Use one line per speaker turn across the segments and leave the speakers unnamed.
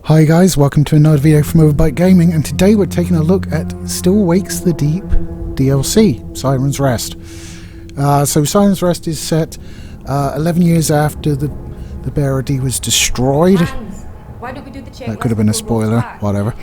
Hi guys, welcome to another video from Overbite Gaming, and today we're taking a look at Still Wakes the Deep DLC, Siren's Rest. So Siren's Rest is set 11 years after the Bearer D was destroyed.
Why don't we do the check?
That could have been a spoiler, whatever.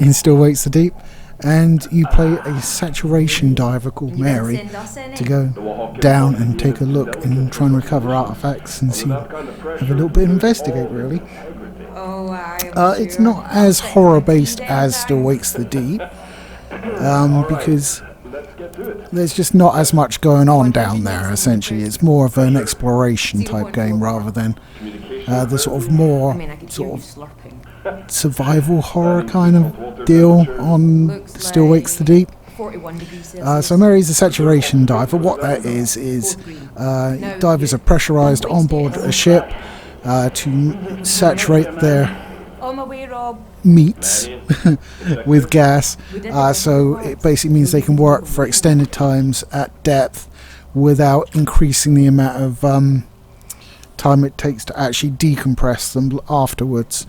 In Still Wakes the Deep. And you play a saturation diver called Mary to go down and take a look and try and recover artifacts and see, have a little bit of investigate really. It's not as horror based as Still Wakes the Deep, because there's just not as much going on down there. Essentially, it's more of an exploration type game rather than the sort of more sort of survival horror kind of deal on Still Wakes the Deep. So Mary's a saturation diver. What that is divers are pressurized on board a ship to saturate their meats with gas, so it basically means they can work for extended times at depth without increasing the amount of time it takes to actually decompress them afterwards.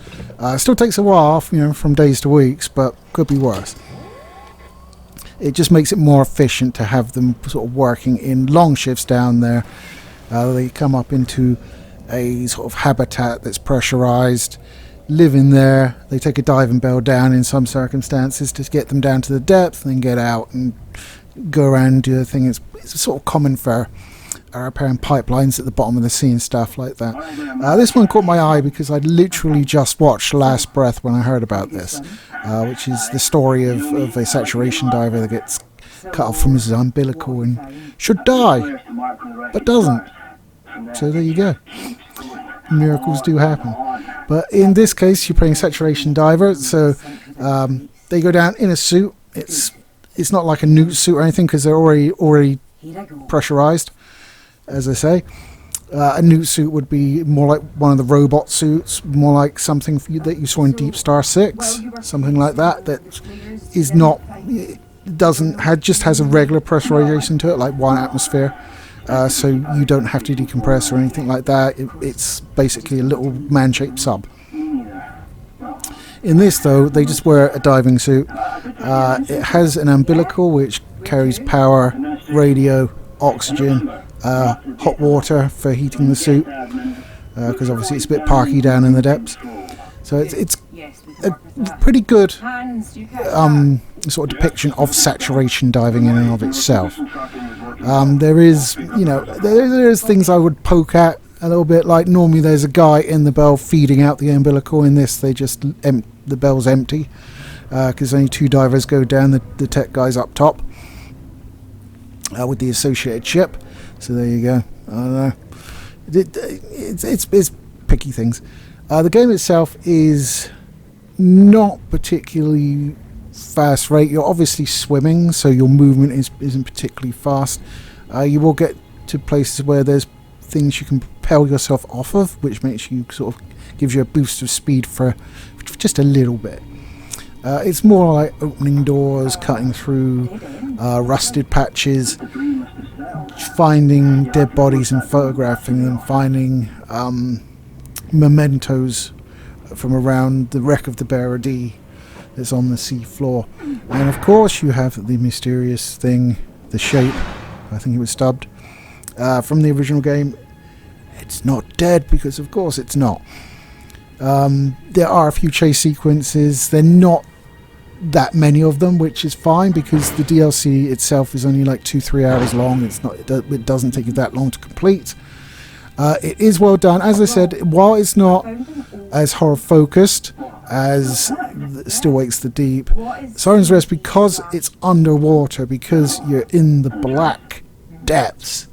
Still takes a while, from days to weeks, but could be worse. It just makes it more efficient to have them sort of working in long shifts down there. They come up into a sort of habitat that's pressurized, live in there. They take a diving bell down in some circumstances to get them down to the depth, and then get out and go around and do the thing. It's sort of common for repairing pipelines at the bottom of the sea and stuff like that. This one caught my eye because I literally just watched Last Breath when I heard about this, which is the story of a saturation diver that gets cut off from his umbilical and should die, but doesn't. So there you go. Miracles do happen. But in this case, you're playing saturation diver, so they go down in a suit. It's not like a newt suit or anything because they're already pressurized, as I say. A newt suit would be more like one of the robot suits, more like something that you saw in Deep Star 6, something like that. That is not, just has a regular pressurization to it, like 1 atmosphere. So you don't have to decompress or anything like that. It's basically a little man-shaped sub. In this, though, they just wear a diving suit. It has an umbilical which carries power, radio, oxygen, hot water for heating the suit, because obviously it's a bit parky down in the depths. So it's a pretty good sort of depiction of saturation diving in and of itself. There is, there's things I would poke at a little bit. Like normally there's a guy in the bell feeding out the umbilical. In this, they just the bell's empty because only 2 divers go down. The tech guy's up top with the associated ship. So there you go. I don't know. It's picky things. The game itself is not particularly fast rate. You're obviously swimming, so your movement isn't particularly fast. You will get to places where there's things you can propel yourself off of, which makes you sort of gives you a boost of speed for just a little bit. It's more like opening doors, cutting through rusted patches, finding dead bodies and photographing them, finding mementos from around the wreck of the Bearer D that's on the sea floor. And of course you have the mysterious thing, the shape, I think it was dubbed, from the original game. It's not dead, because of course it's not. There are a few chase sequences. They're not that many of them, which is fine because the DLC itself is only like 2-3 hours long. It doesn't take you that long to complete. It is well done. As I said, while it's not as horror focused as Still Wakes the Deep, Siren's Rest, because it's underwater, because you're in the black depths,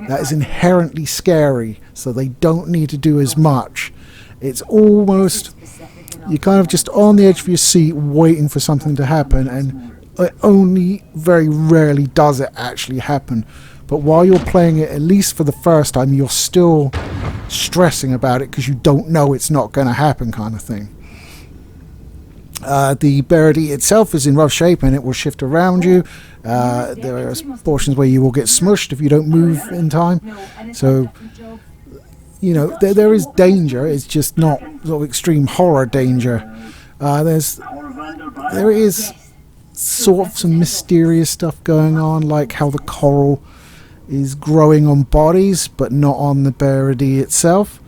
that is inherently scary, so they don't need to do as much. It's almost, you're kind of just on the edge of your seat waiting for something to happen, and it only very rarely does it actually happen. But while you're playing it, at least for the first time, you're still stressing about it because you don't know it's not going to happen, kind of thing. The Bearer D itself is in rough shape and it will shift around you. There are portions where you will get smushed if you don't move in time. So you know, there is danger. It's just not sort of extreme horror danger. There is sort of some mysterious stuff going on, like how the coral is growing on bodies but not on the Berardi itself,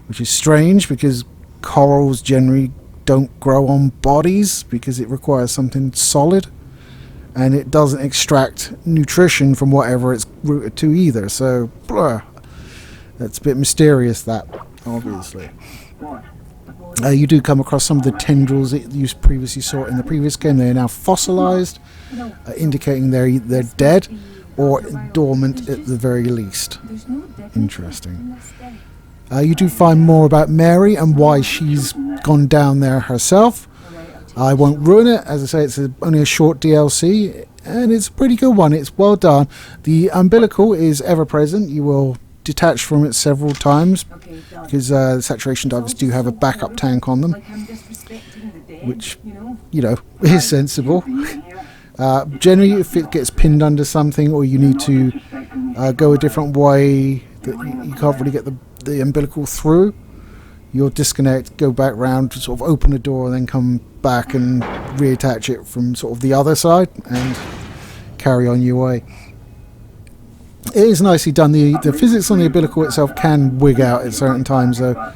which is strange because corals generally don't grow on bodies because it requires something solid, and it doesn't extract nutrition from whatever it's rooted to either. So, that's a bit mysterious, that, obviously. You do come across some of the tendrils that you previously saw in the previous game. They are now fossilized, indicating they're dead or dormant at the very least. Interesting. You do find more about Mary and why she's gone down there herself. I won't ruin it. As I say, it's only a short DLC, and it's a pretty good one. It's well done. The umbilical is ever present. You will detach from it several times because the saturation divers do have a backup tank on them, which, you know, is sensible. Generally, if it gets pinned under something or you need to go a different way that you can't really get the umbilical through, you'll disconnect, go back round to sort of open the door and then come back and reattach it from sort of the other side and carry on your way. It is nicely done. The physics on the umbilical itself can wig out at certain times, though.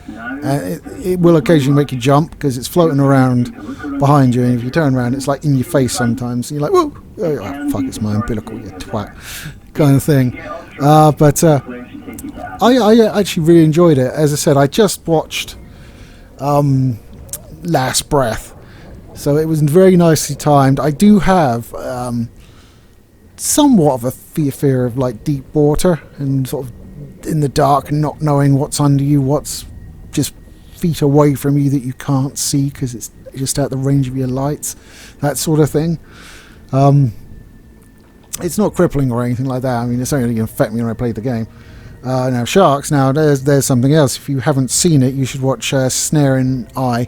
It will occasionally make you jump because it's floating around behind you, and if you turn around, it's like in your face sometimes. And you're like, whoa, oh, fuck, it's my umbilical, you twat, kind of thing. But I actually really enjoyed it. As I said, I just watched Last Breath, so it was very nicely timed. I do have somewhat of a fear of like deep water and sort of in the dark and not knowing what's under you, what's just feet away from you that you can't see because it's just out the range of your lights, that sort of thing. It's not crippling or anything like that. I mean, it's only going to affect me when I play the game. Now sharks, now there's something else. If you haven't seen it, you should watch Snare and I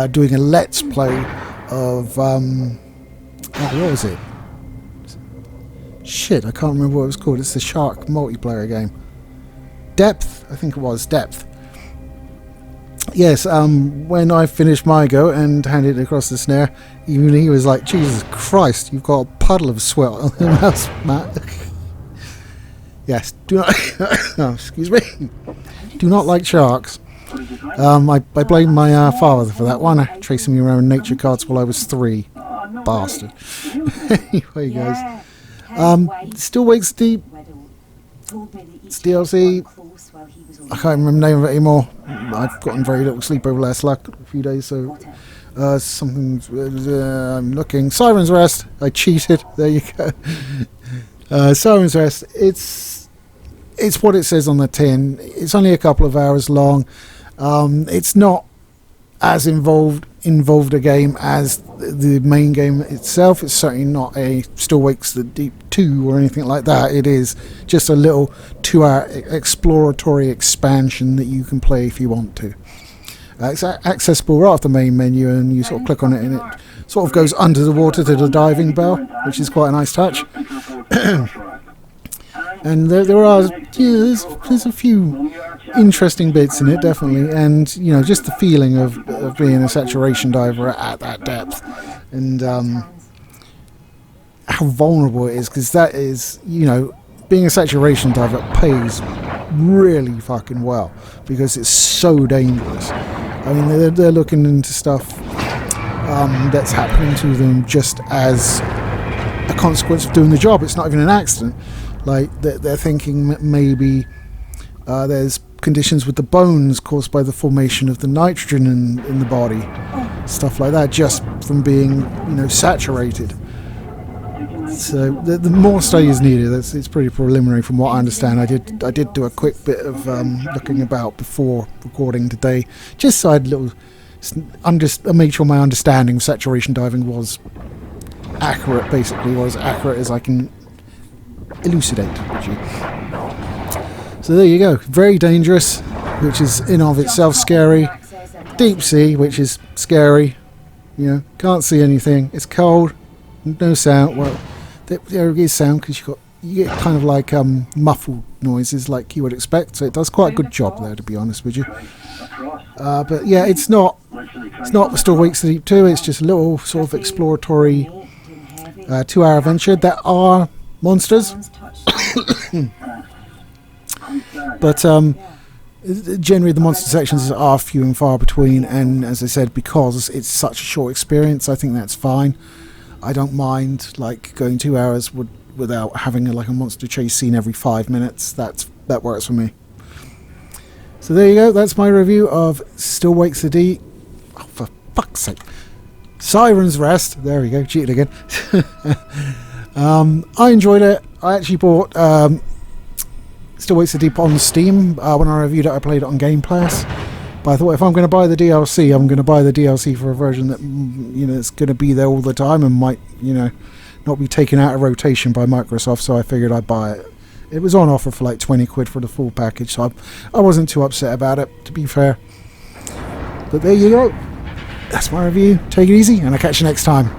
doing a let's play of what was it? Shit, I can't remember what it was called. It's the shark multiplayer game. Depth, I think it was Depth. Yes, when I finished my go and handed it across the Snare, even he was like, Jesus Christ, you've got a puddle of sweat on your mouse, Matt. Yes, do not oh, excuse me. Do not like sharks. I blame my father for that one, chasing me around nature cards while I was 3. Bastard. Anyway, guys. Still Wakes Deep. It's DLC. I can't remember the name of it anymore. I've gotten very little sleep over the last few days, so I'm looking. Siren's Rest. I cheated. There you go. Siren's Rest. It's what it says on the tin. It's only a couple of hours long. It's not as involved a game as the main game itself. It's certainly not a Still Wakes the Deep 2 or anything like that. It is just a little 2-hour exploratory expansion that you can play if you want to. It's accessible right off the main menu, and you sort of click on it and it sort of goes under the water to the diving bell, which is quite a nice touch. And there are there's a few interesting bits in it, definitely, and you know, just the feeling of being a saturation diver at that depth, and how vulnerable it is, because that is, you know, being a saturation diver pays really fucking well because it's so dangerous. I mean, they're looking into stuff that's happening to them just as a consequence of doing the job. It's not even an accident. Like, they're thinking maybe there's conditions with the bones caused by the formation of the nitrogen in the body, stuff like that, just from being, you know, saturated. So the more study is needed. It's pretty preliminary from what I understand. I did do a quick bit of looking about before recording today, just so I'd make sure my understanding of saturation diving was accurate, basically, or as accurate as I can elucidate. So there you go. Very dangerous, which is in of itself scary. Deep sea, which is scary. You know, can't see anything. It's cold. No sound. Well, there is sound because you've got you get kind of like muffled noises like you would expect. So it does quite a good job there, to be honest with you. But yeah, it's not Still Wakes the Deep 2. It's just a little sort of exploratory 2-hour adventure. There are monsters, but generally the monster sections are few and far between. And as I said, because it's such a short experience, I think that's fine. I don't mind like going 2 hours without having a monster chase scene every 5 minutes. That works for me. So there you go. That's my review of Still Wakes the Deep. Oh, for fuck's sake! Siren's Rest. There we go. Cheated again. I enjoyed it. I actually bought Still Wakes the Deep on Steam. When I reviewed it, I played it on Game Pass. But I thought if I'm going to buy the DLC, I'm going to buy the DLC for a version that it's going to be there all the time and might not be taken out of rotation by Microsoft. So I figured I'd buy it. It was on offer for like 20 quid for the full package, so I wasn't too upset about it, to be fair. But there you go. That's my review. Take it easy, and I'll catch you next time.